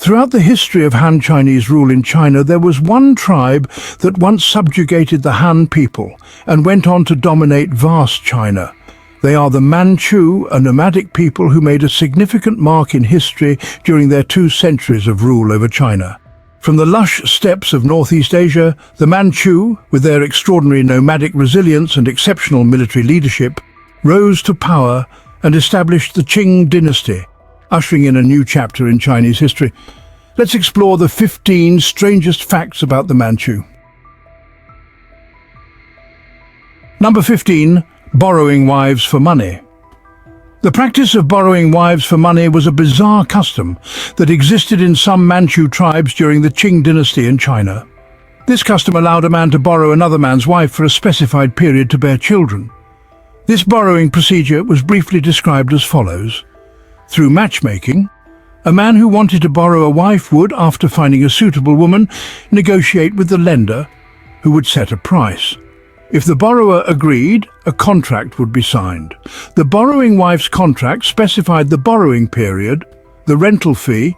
Throughout the history of Han Chinese rule in China, there was one tribe that once subjugated the Han people and went on to dominate vast China. They are the Manchu, a nomadic people who made a significant mark in history during their 2 centuries of rule over China. From the lush steppes of Northeast Asia, the Manchu, with their extraordinary nomadic resilience and exceptional military leadership, rose to power and established the Qing dynasty, ushering in a new chapter in Chinese history. Let's explore the 15 strangest facts about the Manchu. Number 15. Borrowing wives for money. The practice of borrowing wives for money was a bizarre custom that existed in some Manchu tribes during the Qing dynasty in China. This custom allowed a man to borrow another man's wife for a specified period to bear children. This borrowing procedure was briefly described as follows. Through matchmaking, a man who wanted to borrow a wife would, after finding a suitable woman, negotiate with the lender, who would set a price. If the borrower agreed, a contract would be signed. The borrowing wife's contract specified the borrowing period, the rental fee,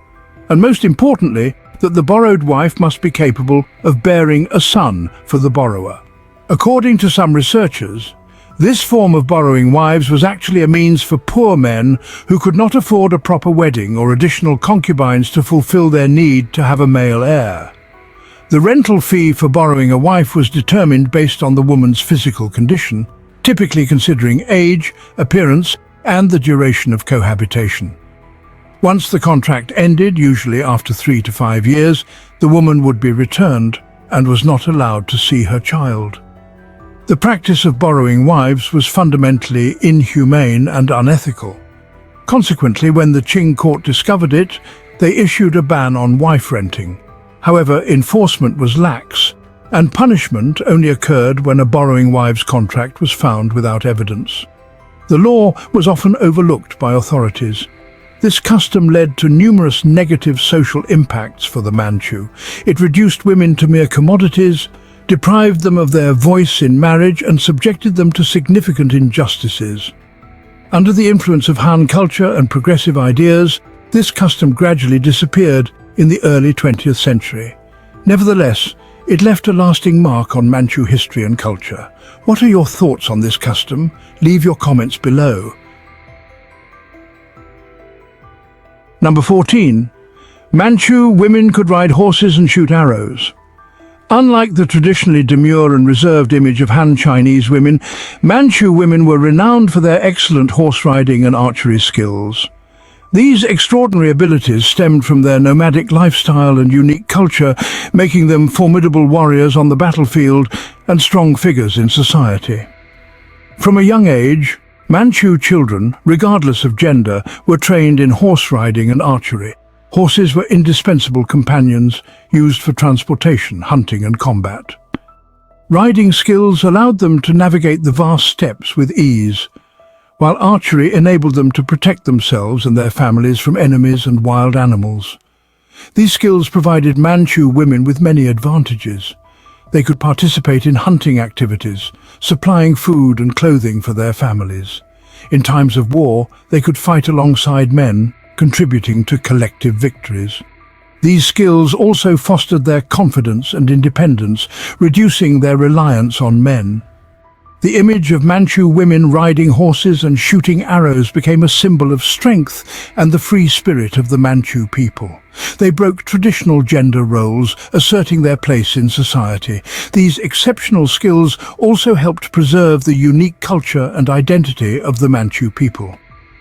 and most importantly, that the borrowed wife must be capable of bearing a son for the borrower. According to some researchers, this form of borrowing wives was actually a means for poor men who could not afford a proper wedding or additional concubines to fulfill their need to have a male heir. The rental fee for borrowing a wife was determined based on the woman's physical condition, typically considering age, appearance, and the duration of cohabitation. Once the contract ended, usually after 3 to 5 years, the woman would be returned and was not allowed to see her child. The practice of borrowing wives was fundamentally inhumane and unethical. Consequently, when the Qing court discovered it, they issued a ban on wife renting. However, enforcement was lax, and punishment only occurred when a borrowing wives contract was found without evidence. The law was often overlooked by authorities. This custom led to numerous negative social impacts for the Manchu. It reduced women to mere commodities, deprived them of their voice in marriage, and subjected them to significant injustices. Under the influence of Han culture and progressive ideas, this custom gradually disappeared in the early 20th century. Nevertheless, it left a lasting mark on Manchu history and culture. What are your thoughts on this custom? Leave your comments below. Number 14. Manchu women could ride horses and shoot arrows. Unlike the traditionally demure and reserved image of Han Chinese women, Manchu women were renowned for their excellent horse riding and archery skills. These extraordinary abilities stemmed from their nomadic lifestyle and unique culture, making them formidable warriors on the battlefield and strong figures in society. From a young age, Manchu children, regardless of gender, were trained in horse riding and archery. Horses were indispensable companions used for transportation, hunting and combat. Riding skills allowed them to navigate the vast steppes with ease, while archery enabled them to protect themselves and their families from enemies and wild animals. These skills provided Manchu women with many advantages. They could participate in hunting activities, supplying food and clothing for their families. In times of war, they could fight alongside men, contributing to collective victories. These skills also fostered their confidence and independence, reducing their reliance on men. The image of Manchu women riding horses and shooting arrows became a symbol of strength and the free spirit of the Manchu people. They broke traditional gender roles, asserting their place in society. These exceptional skills also helped preserve the unique culture and identity of the Manchu people.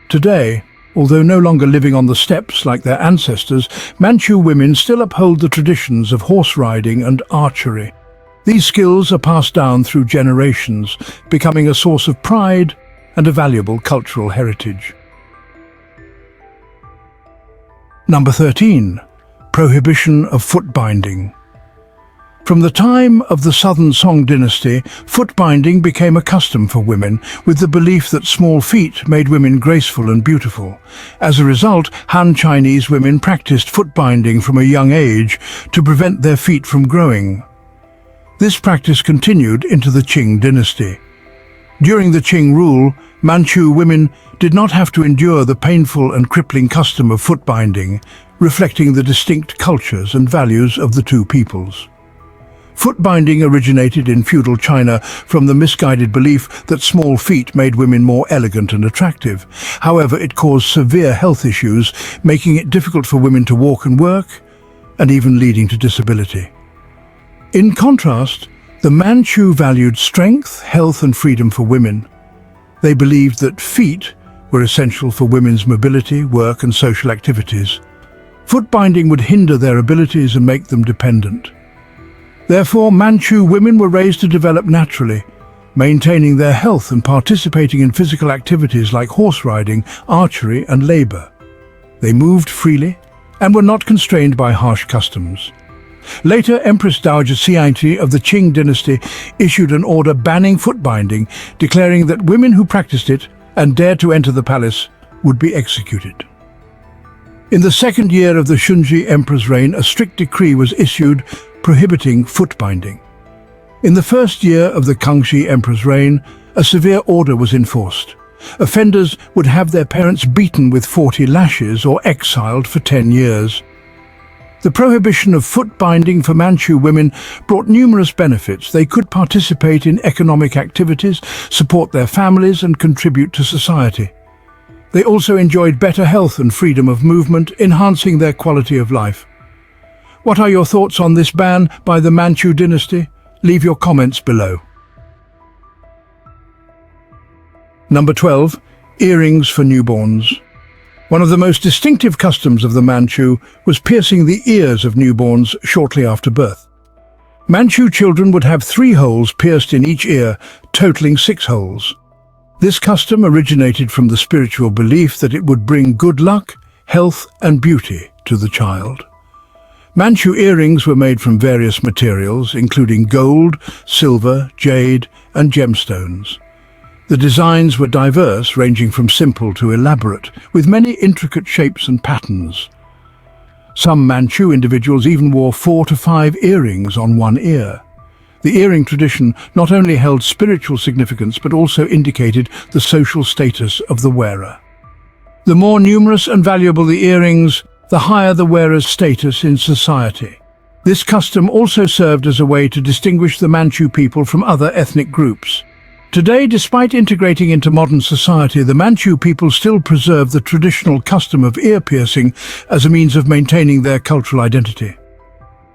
Today, although no longer living on the steppes like their ancestors, Manchu women still uphold the traditions of horse riding and archery. These skills are passed down through generations, becoming a source of pride and a valuable cultural heritage. Number 13. Prohibition of foot binding. From the time of the Southern Song dynasty, foot binding became a custom for women, with the belief that small feet made women graceful and beautiful. As a result, Han Chinese women practiced foot binding from a young age to prevent their feet from growing. This practice continued into the Qing dynasty. During the Qing rule, Manchu women did not have to endure the painful and crippling custom of foot binding, reflecting the distinct cultures and values of the two peoples. Foot binding originated in feudal China from the misguided belief that small feet made women more elegant and attractive. However, it caused severe health issues, making it difficult for women to walk and work, and even leading to disability. In contrast, the Manchu valued strength, health, and freedom for women. They believed that feet were essential for women's mobility, work, and social activities. Foot binding would hinder their abilities and make them dependent. Therefore, Manchu women were raised to develop naturally, maintaining their health and participating in physical activities like horse riding, archery, and labor. They moved freely and were not constrained by harsh customs. Later, Empress Dowager Xiangti of the Qing dynasty issued an order banning foot binding, declaring that women who practiced it and dared to enter the palace would be executed. In the second year of the Shunji Emperor's reign, a strict decree was issued prohibiting foot binding. In the first year of the Kangxi Emperor's reign, a severe order was enforced. Offenders would have their parents beaten with 40 lashes or exiled for 10 years. The prohibition of foot binding for Manchu women brought numerous benefits. They could participate in economic activities, support their families, and contribute to society. They also enjoyed better health and freedom of movement, enhancing their quality of life. What are your thoughts on this ban by the Manchu dynasty? Leave your comments below. Number 12. Earrings for newborns. One of the most distinctive customs of the Manchu was piercing the ears of newborns shortly after birth. Manchu children would have 3 holes pierced in each ear, totaling 6 holes. This custom originated from the spiritual belief that it would bring good luck, health, and beauty to the child. Manchu earrings were made from various materials, including gold, silver, jade, and gemstones. The designs were diverse, ranging from simple to elaborate, with many intricate shapes and patterns. Some Manchu individuals even wore 4 to 5 earrings on one ear. The earring tradition not only held spiritual significance but also indicated the social status of the wearer. The more numerous and valuable the earrings, the higher the wearer's status in society. This custom also served as a way to distinguish the Manchu people from other ethnic groups. Today, despite integrating into modern society, the Manchu people still preserve the traditional custom of ear piercing as a means of maintaining their cultural identity.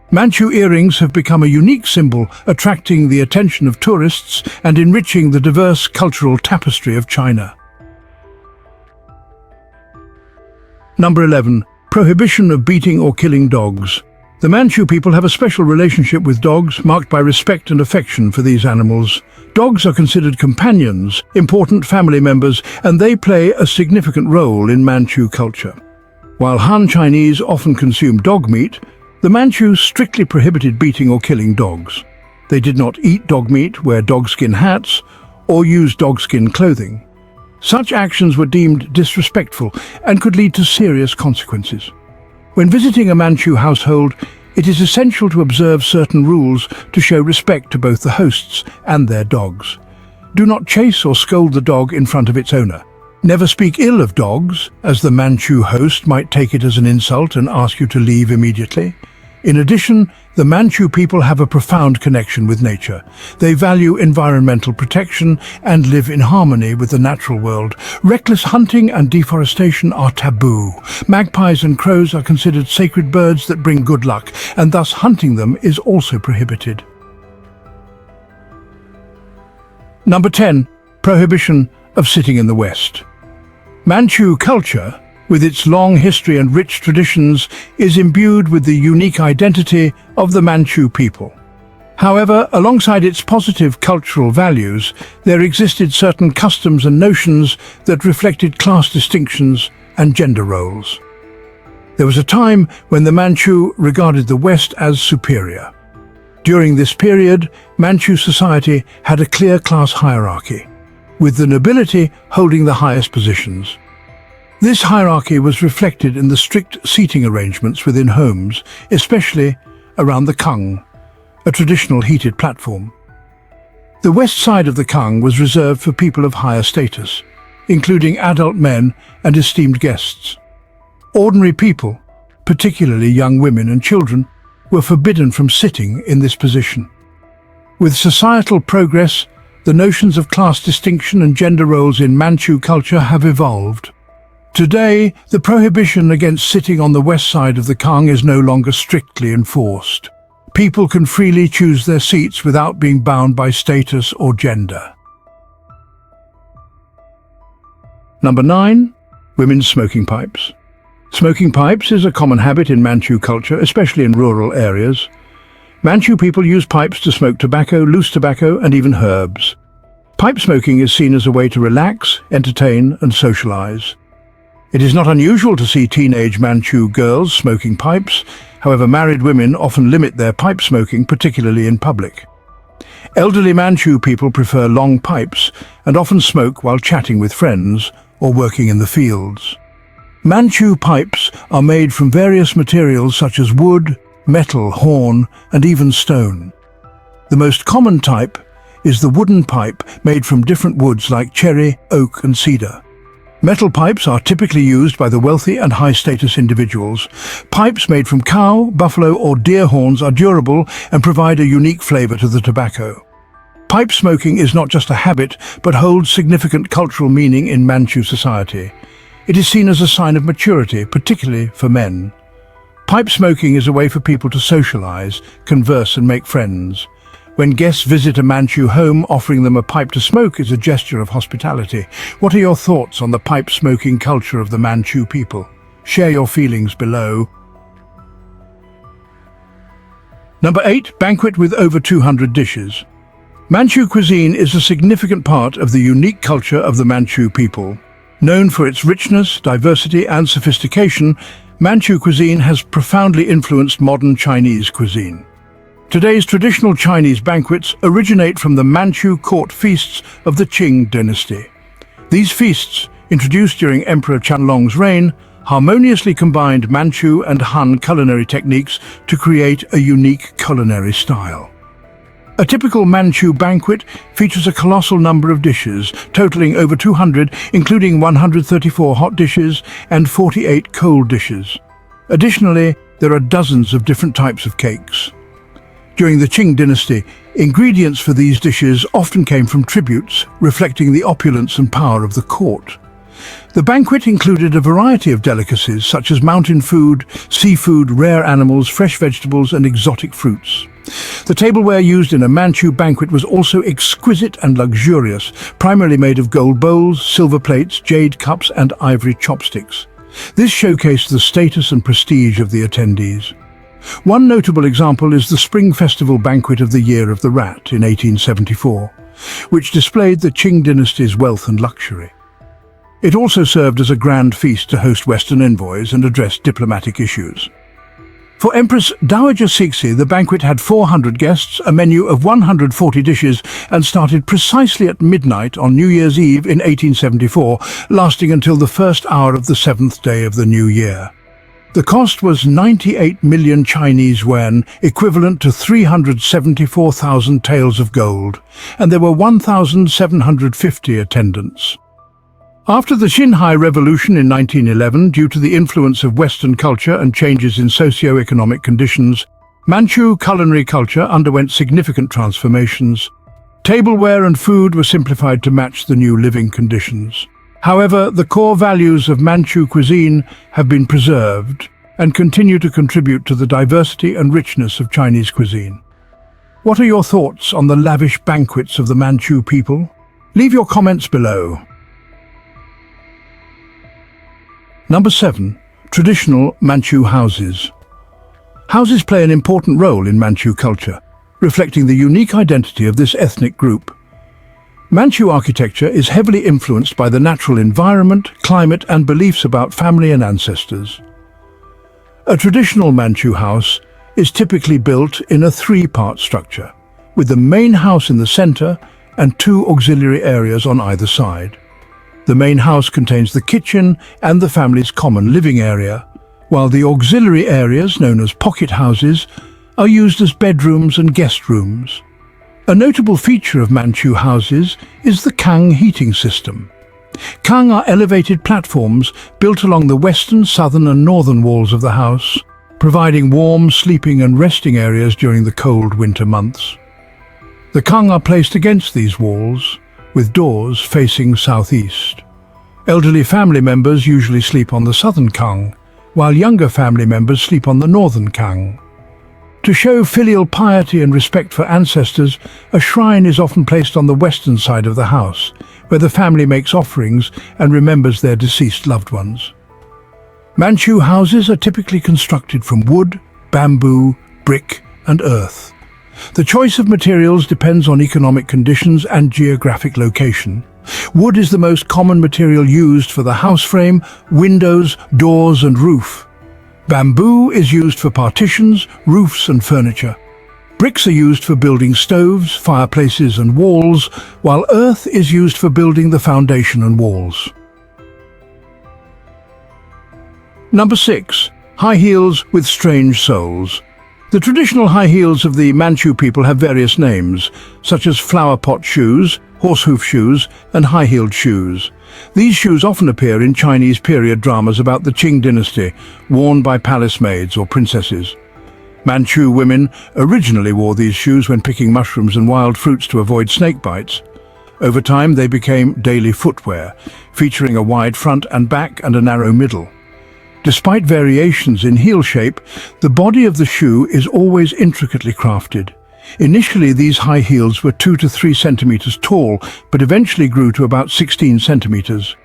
Manchu earrings have become a unique symbol, attracting the attention of tourists and enriching the diverse cultural tapestry of China. Number 11. Prohibition of beating or killing dogs. The Manchu people have a special relationship with dogs, marked by respect and affection for these animals. Dogs are considered companions, important family members, and they play a significant role in Manchu culture. While Han Chinese often consume dog meat, the Manchus strictly prohibited beating or killing dogs. They did not eat dog meat, wear dogskin hats, or use dogskin clothing. Such actions were deemed disrespectful and could lead to serious consequences. When visiting a Manchu household, it is essential to observe certain rules to show respect to both the hosts and their dogs. Do not chase or scold the dog in front of its owner. Never speak ill of dogs, as the Manchu host might take it as an insult and ask you to leave immediately. In addition, the Manchu people have a profound connection with nature. They value environmental protection and live in harmony with the natural world. Reckless hunting and deforestation are taboo. Magpies and crows are considered sacred birds that bring good luck, and thus hunting them is also prohibited. Number 10. Prohibition of sitting in the West. Manchu culture, with its long history and rich traditions, is imbued with the unique identity of the Manchu people. However, alongside its positive cultural values, there existed certain customs and notions that reflected class distinctions and gender roles. There was a time when the Manchu regarded the West as superior. During this period, Manchu society had a clear class hierarchy, with the nobility holding the highest positions. This hierarchy was reflected in the strict seating arrangements within homes, especially around the kang, a traditional heated platform. The west side of the kang was reserved for people of higher status, including adult men and esteemed guests. Ordinary people, particularly young women and children, were forbidden from sitting in this position. With societal progress, the notions of class distinction and gender roles in Manchu culture have evolved. Today, the prohibition against sitting on the west side of the Kang is no longer strictly enforced. People can freely choose their seats without being bound by status or gender. Number 9. Women's smoking pipes. Smoking pipes is a common habit in Manchu culture, especially in rural areas. Manchu people use pipes to smoke tobacco, loose tobacco, and even herbs. Pipe smoking is seen as a way to relax, entertain, and socialize. It is not unusual to see teenage Manchu girls smoking pipes. However, married women often limit their pipe smoking, particularly in public. Elderly Manchu people prefer long pipes and often smoke while chatting with friends or working in the fields. Manchu pipes are made from various materials such as wood, metal, horn, and even stone. The most common type is the wooden pipe made from different woods like cherry, oak, and cedar. Metal pipes are typically used by the wealthy and high-status individuals. Pipes made from cow, buffalo, or deer horns are durable and provide a unique flavor to the tobacco. Pipe smoking is not just a habit, but holds significant cultural meaning in Manchu society. It is seen as a sign of maturity, particularly for men. Pipe smoking is a way for people to socialize, converse, and make friends. When guests visit a Manchu home, offering them a pipe to smoke is a gesture of hospitality. What are your thoughts on the pipe smoking culture of the Manchu people? Share your feelings below. Number 8. Banquet with over 200 dishes. Manchu cuisine is a significant part of the unique culture of the Manchu people. Known for its richness, diversity, and sophistication, Manchu cuisine has profoundly influenced modern Chinese cuisine. Today's traditional Chinese banquets originate from the Manchu court feasts of the Qing dynasty. These feasts, introduced during Emperor Qianlong's reign, harmoniously combined Manchu and Han culinary techniques to create a unique culinary style. A typical Manchu banquet features a colossal number of dishes, totaling over 200, including 134 hot dishes and 48 cold dishes. Additionally, there are dozens of different types of cakes. During the Qing dynasty, ingredients for these dishes often came from tributes, reflecting the opulence and power of the court. The banquet included a variety of delicacies such as mountain food, seafood, rare animals, fresh vegetables, and exotic fruits. The tableware used in a Manchu banquet was also exquisite and luxurious, primarily made of gold bowls, silver plates, jade cups, and ivory chopsticks. This showcased the status and prestige of the attendees. One notable example is the Spring Festival Banquet of the Year of the Rat in 1874, which displayed the Qing dynasty's wealth and luxury. It also served as a grand feast to host Western envoys and address diplomatic issues. For Empress Dowager Cixi, the banquet had 400 guests, a menu of 140 dishes, and started precisely at midnight on New Year's Eve in 1874, lasting until the first hour of the 7th day of the new year. The cost was 98 million Chinese yuan, equivalent to 374,000 taels of gold, and there were 1,750 attendants. After the Xinhai Revolution in 1911, due to the influence of Western culture and changes in socio-economic conditions, Manchu culinary culture underwent significant transformations. Tableware and food were simplified to match the new living conditions. However, the core values of Manchu cuisine have been preserved and continue to contribute to the diversity and richness of Chinese cuisine. What are your thoughts on the lavish banquets of the Manchu people? Leave your comments below. Number 7. Traditional Manchu houses. Houses play an important role in Manchu culture, reflecting the unique identity of this ethnic group. Manchu architecture is heavily influenced by the natural environment, climate, and beliefs about family and ancestors. A traditional Manchu house is typically built in a three-part structure, with the main house in the center and two auxiliary areas on either side. The main house contains the kitchen and the family's common living area, while the auxiliary areas, known as pocket houses, are used as bedrooms and guest rooms. A notable feature of Manchu houses is the Kang heating system. Kang are elevated platforms built along the western, southern and northern walls of the house, providing warm sleeping and resting areas during the cold winter months. The Kang are placed against these walls, with doors facing southeast. Elderly family members usually sleep on the southern Kang, while younger family members sleep on the northern Kang. To show filial piety and respect for ancestors, a shrine is often placed on the western side of the house, where the family makes offerings and remembers their deceased loved ones. Manchu houses are typically constructed from wood, bamboo, brick and earth. The choice of materials depends on economic conditions and geographic location. Wood is the most common material used for the house frame, windows, doors and roof. Bamboo is used for partitions, roofs and furniture. Bricks are used for building stoves, fireplaces and walls, while earth is used for building the foundation and walls. Number 6. High heels with strange soles. The traditional high heels of the Manchu people have various names, such as flower pot shoes, horsehoof shoes and high-heeled shoes. These shoes often appear in Chinese period dramas about the Qing dynasty, worn by palace maids or princesses. Manchu women originally wore these shoes when picking mushrooms and wild fruits to avoid snake bites. Over time they became daily footwear, featuring a wide front and back and a narrow middle. Despite variations in heel shape, the body of the shoe is always intricately crafted. Initially, these high heels were 2 to 3 centimeters tall, but eventually grew to about 16 centimeters.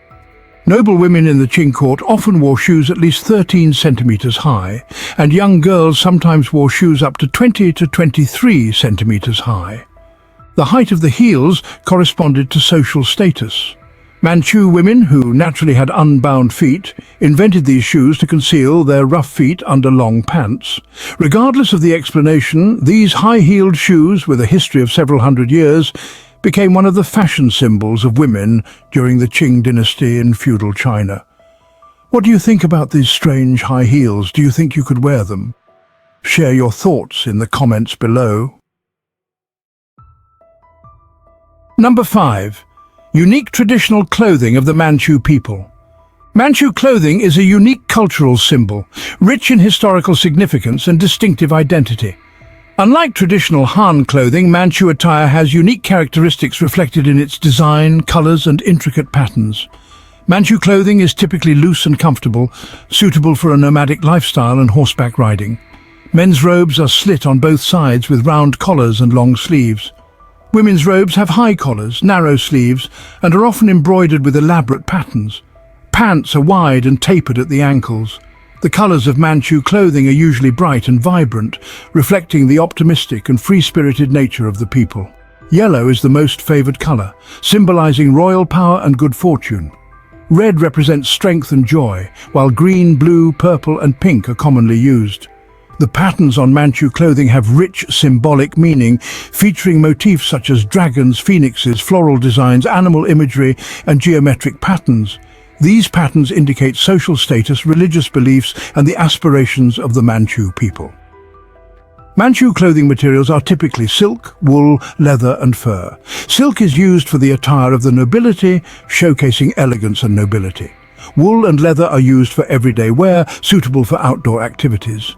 Noble women in the Qing court often wore shoes at least 13 centimeters high, and young girls sometimes wore shoes up to 20 to 23 centimeters high. The height of the heels corresponded to social status. Manchu women, who naturally had unbound feet, invented these shoes to conceal their rough feet under long pants. Regardless of the explanation, these high-heeled shoes, with a history of several hundred years, became one of the fashion symbols of women during the Qing dynasty in feudal China. What do you think about these strange high heels? Do you think you could wear them? Share your thoughts in the comments below. Number 5. Unique traditional clothing of the Manchu people. Manchu clothing is a unique cultural symbol, rich in historical significance and distinctive identity. Unlike traditional Han clothing, Manchu attire has unique characteristics reflected in its design, colors and intricate patterns. Manchu clothing is typically loose and comfortable, suitable for a nomadic lifestyle and horseback riding. Men's robes are slit on both sides with round collars and long sleeves. Women's robes have high collars, narrow sleeves, and are often embroidered with elaborate patterns. Pants are wide and tapered at the ankles. The colors of Manchu clothing are usually bright and vibrant, reflecting the optimistic and free-spirited nature of the people. Yellow is the most favored color, symbolizing royal power and good fortune. Red represents strength and joy, while green, blue, purple and pink are commonly used. The patterns on Manchu clothing have rich symbolic meaning, featuring motifs such as dragons, phoenixes, floral designs, animal imagery, and geometric patterns. These patterns indicate social status, religious beliefs, and the aspirations of the Manchu people. Manchu clothing materials are typically silk, wool, leather, and fur. Silk is used for the attire of the nobility, showcasing elegance and nobility. Wool and leather are used for everyday wear, suitable for outdoor activities.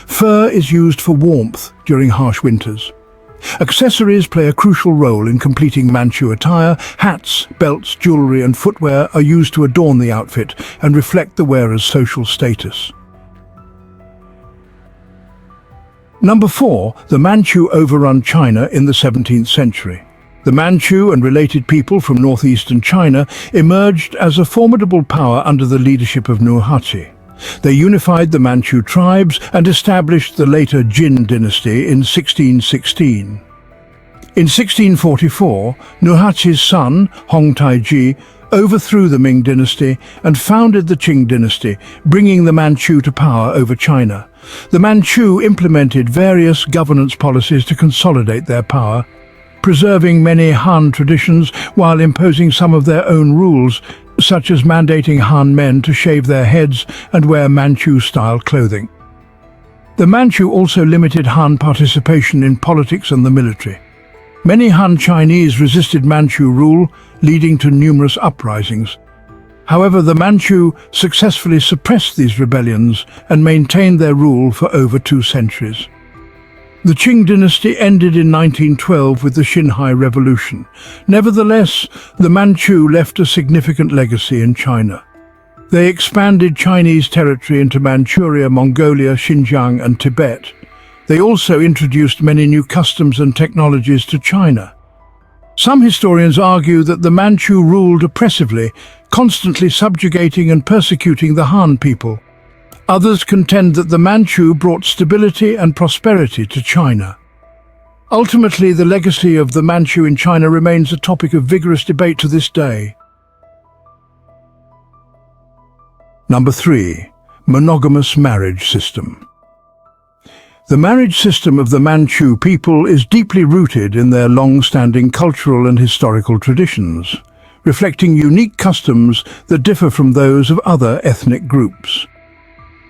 Fur is used for warmth during harsh winters. Accessories play a crucial role in completing Manchu attire. Hats, belts, jewelry and footwear are used to adorn the outfit and reflect the wearer's social status. Number 4. The Manchu overrun China in the 17th century. The Manchu and related people from northeastern China emerged as a formidable power under the leadership of Nurhaci. They unified the Manchu tribes and established the later Jin dynasty in 1616. In 1644, Nurhaci's son, Hong Taiji, overthrew the Ming dynasty and founded the Qing dynasty, bringing the Manchu to power over China. The Manchu implemented various governance policies to consolidate their power, preserving many Han traditions while imposing some of their own rules, such as mandating Han men to shave their heads and wear Manchu-style clothing. The Manchu also limited Han participation in politics and the military. Many Han Chinese resisted Manchu rule, leading to numerous uprisings. However, the Manchu successfully suppressed these rebellions and maintained their rule for over 2 centuries. The Qing dynasty ended in 1912 with the Xinhai Revolution. Nevertheless, the Manchu left a significant legacy in China. They expanded Chinese territory into Manchuria, Mongolia, Xinjiang and Tibet. They also introduced many new customs and technologies to China. Some historians argue that the Manchu ruled oppressively, constantly subjugating and persecuting the Han people. Others contend that the Manchu brought stability and prosperity to China. Ultimately, the legacy of the Manchu in China remains a topic of vigorous debate to this day. Number 3. Monogamous marriage system. The marriage system of the Manchu people is deeply rooted in their long-standing cultural and historical traditions, reflecting unique customs that differ from those of other ethnic groups.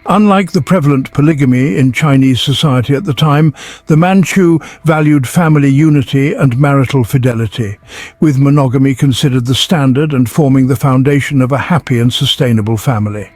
Unlike the prevalent polygamy in Chinese society at the time, the Manchu valued family unity and marital fidelity, with monogamy considered the standard and forming the foundation of a happy and sustainable family.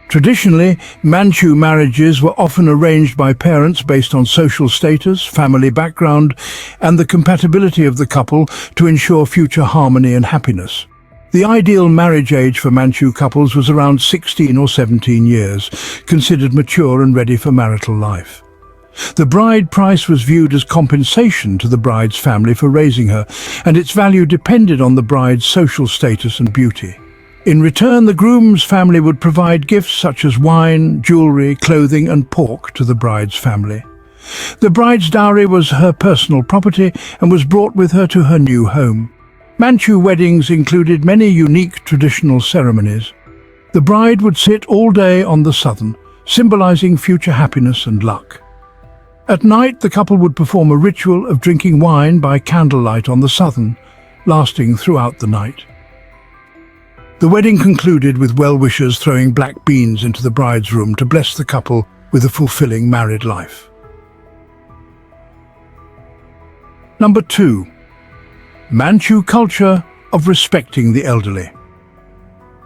Traditionally, Manchu marriages were often arranged by parents based on social status, family background, and the compatibility of the couple to ensure future harmony and happiness. The ideal marriage age for Manchu couples was around 16 or 17 years, considered mature and ready for marital life. The bride price was viewed as compensation to the bride's family for raising her, and its value depended on the bride's social status and beauty. In return, the groom's family would provide gifts such as wine, jewelry, clothing and pork to the bride's family. The bride's dowry was her personal property and was brought with her to her new home. Manchu weddings included many unique traditional ceremonies. The bride would sit all day on the southern, symbolizing future happiness and luck. At night, the couple would perform a ritual of drinking wine by candlelight on the southern, lasting throughout the night. The wedding concluded with well-wishers throwing black beans into the bride's room to bless the couple with a fulfilling married life. Number 2. Manchu culture of respecting the elderly.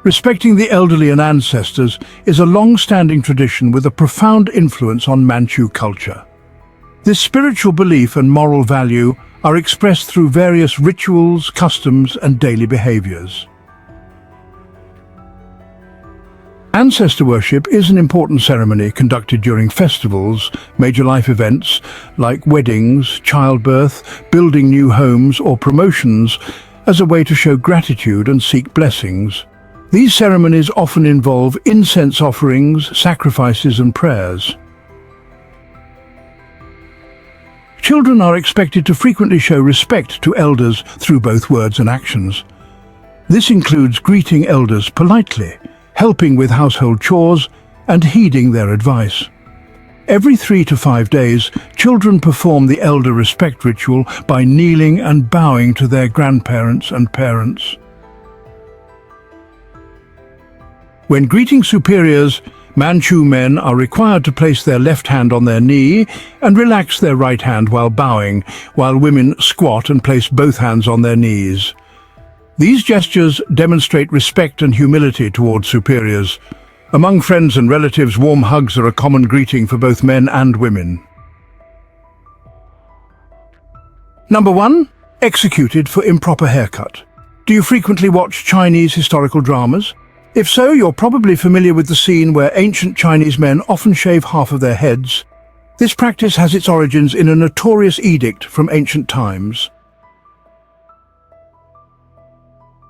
Respecting the elderly and ancestors is a long-standing tradition with a profound influence on Manchu culture. This spiritual belief and moral value are expressed through various rituals, customs, and daily behaviors. Ancestor worship is an important ceremony conducted during festivals, major life events like weddings, childbirth, building new homes or promotions, as a way to show gratitude and seek blessings. These ceremonies often involve incense offerings, sacrifices and prayers. Children are expected to frequently show respect to elders through both words and actions. This includes greeting elders politely, helping with household chores, and heeding their advice. Every 3 to 5 days, children perform the elder respect ritual by kneeling and bowing to their grandparents and parents. When greeting superiors, Manchu men are required to place their left hand on their knee and relax their right hand while bowing, while women squat and place both hands on their knees. These gestures demonstrate respect and humility toward superiors. Among friends and relatives, warm hugs are a common greeting for both men and women. Number 1. Executed for improper haircut. Do you frequently watch Chinese historical dramas? If so, you're probably familiar with the scene where ancient Chinese men often shave half of their heads. This practice has its origins in a notorious edict from ancient times.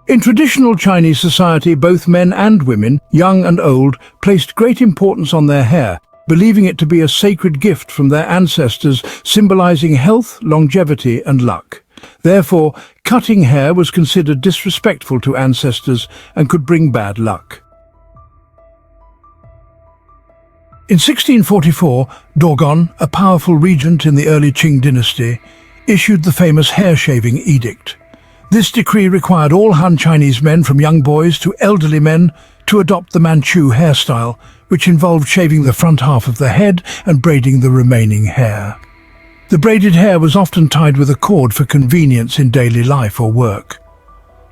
In traditional Chinese society, both men and women, young and old, placed great importance on their hair, believing it to be a sacred gift from their ancestors, symbolizing health, longevity and luck. Therefore, cutting hair was considered disrespectful to ancestors and could bring bad luck. In 1644, Dogon, a powerful regent in the early Qing dynasty, issued the famous hair-shaving edict. This decree required all Han Chinese men, from young boys to elderly men, to adopt the Manchu hairstyle, which involved shaving the front half of the head and braiding the remaining hair. The braided hair was often tied with a cord for convenience in daily life or work.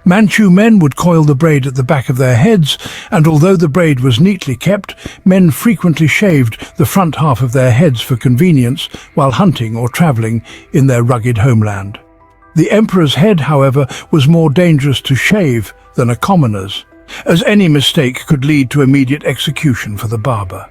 Manchu men would coil the braid at the back of their heads, and although the braid was neatly kept, men frequently shaved the front half of their heads for convenience while hunting or traveling in their rugged homeland. The emperor's head, however, was more dangerous to shave than a commoner's, as any mistake could lead to immediate execution for the barber.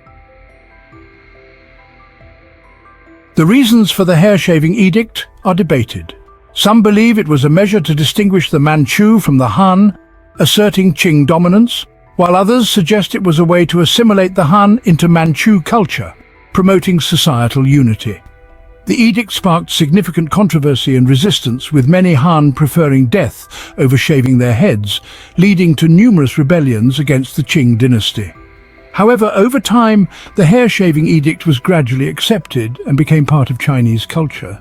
The reasons for the hair-shaving edict are debated. Some believe it was a measure to distinguish the Manchu from the Han, asserting Qing dominance, while others suggest it was a way to assimilate the Han into Manchu culture, promoting societal unity. The edict sparked significant controversy and resistance, with many Han preferring death over shaving their heads, leading to numerous rebellions against the Qing dynasty. However, over time, the hair-shaving edict was gradually accepted and became part of Chinese culture.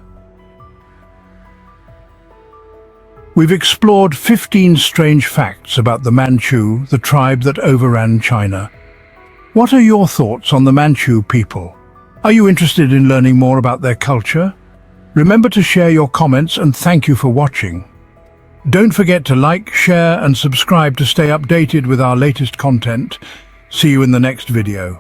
We've explored 15 strange facts about the Manchu, the tribe that overran China. What are your thoughts on the Manchu people? Are you interested in learning more about their culture? Remember to share your comments, and thank you for watching. Don't forget to like, share and subscribe to stay updated with our latest content. See you in the next video.